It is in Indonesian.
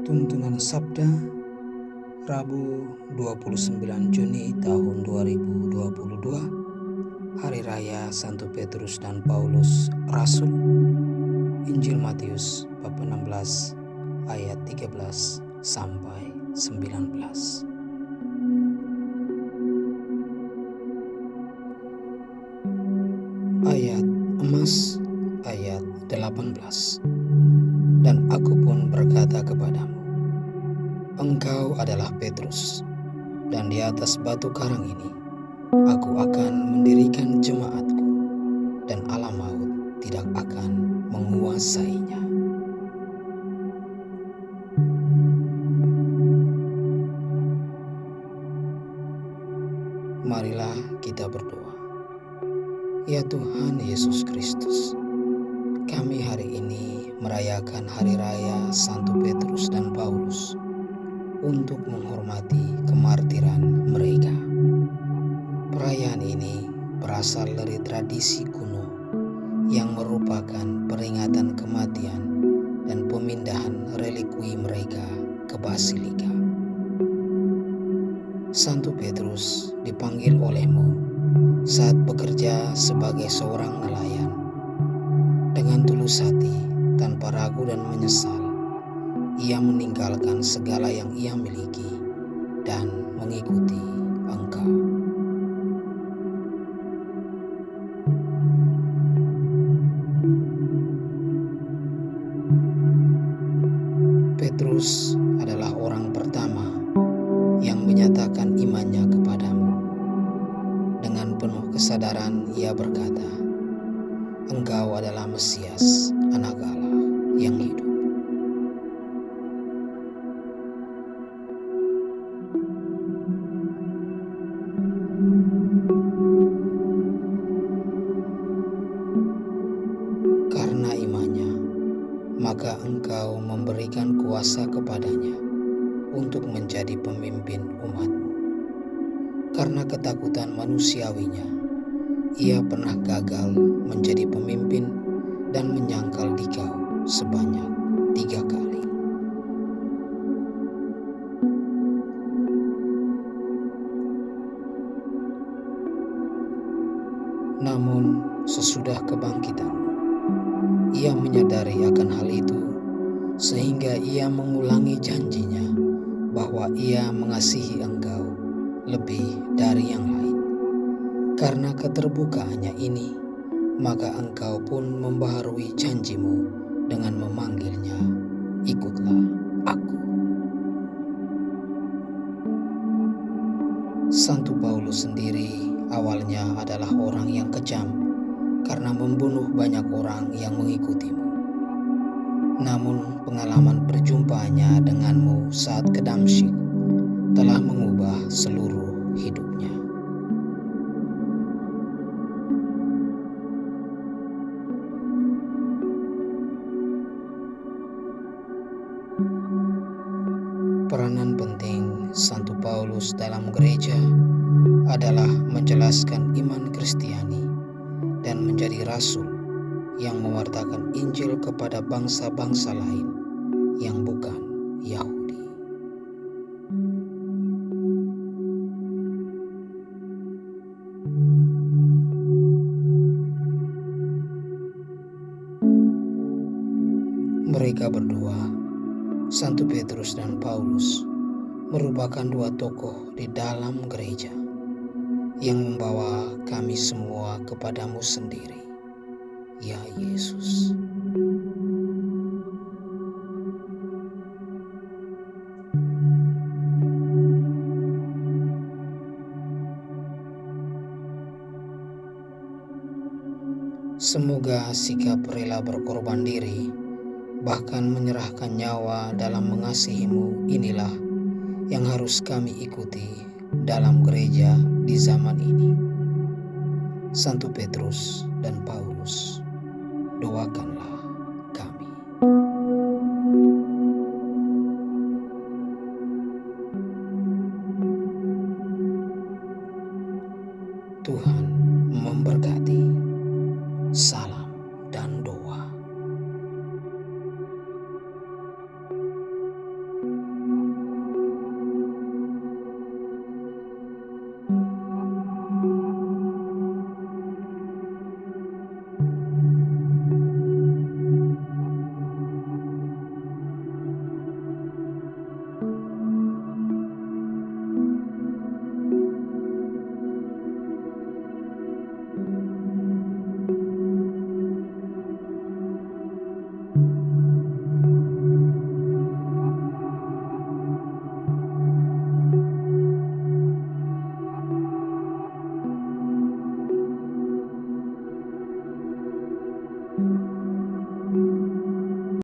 Tuntunan Sabda Rabu 29 Juni tahun 2022, Hari Raya Santo Petrus dan Paulus Rasul. Injil Matius bab 16 ayat 13 sampai 19. Ayat emas ayat 18. Dan aku pun berkata kepadamu, engkau adalah Petrus, dan di atas batu karang ini aku akan mendirikan jemaatku, dan alam maut tidak akan menguasainya. Marilah kita berdoa. Ya Tuhan Yesus Kristus, kami hari ini merayakan Hari Raya Santo Petrus dan Paulus untuk menghormati kemartiran mereka. Perayaan ini berasal dari tradisi kuno yang merupakan peringatan kematian dan pemindahan relikwi mereka ke Basilika. Santo Petrus dipanggil olehmu saat bekerja sebagai seorang nelayan. Dengan tulus hati, tanpa ragu dan menyesal, ia meninggalkan segala yang ia miliki dan mengikuti Engkau. Petrus adalah orang pertama yang menyatakan imannya kepadamu. Dengan penuh kesadaran ia berkata, Engkau adalah Mesias, Anak Allah yang hidup. Karena imannya, maka engkau memberikan kuasa kepadanya untuk menjadi pemimpin umatmu. Karena ketakutan manusiawinya, ia pernah gagal menjadi pemimpin dan menyangkal dikau sebanyak 3 kali. Namun sesudah kebangkitanmu, ia menyadari akan hal itu, sehingga ia mengulangi janjinya bahwa ia mengasihi engkau lebih dari yang lain. Karena keterbukaannya ini, maka engkau pun membaharui janjimu dengan memanggilnya, ikutlah aku. Santo Paulus sendiri awalnya adalah orang yang kejam karena membunuh banyak orang yang mengikutimu. Namun pengalaman perjumpaannya denganmu saat ke Damsyik telah mengubah seluruh hidupnya. Peranan penting Santo Paulus dalam gereja adalah menjelaskan iman Kristiani dan menjadi rasul yang mewartakan Injil kepada bangsa-bangsa lain yang bukan Yahudi. Mereka berdua, Santo Petrus dan Paulus, merupakan 2 tokoh di dalam gereja yang membawa kami semua kepadamu sendiri, ya Yesus. Semoga sikap rela berkorban diri, bahkan menyerahkan nyawa dalam mengasihimu inilah yang harus kami ikuti dalam gereja di zaman ini. Santo Petrus dan Paulus, doakanlah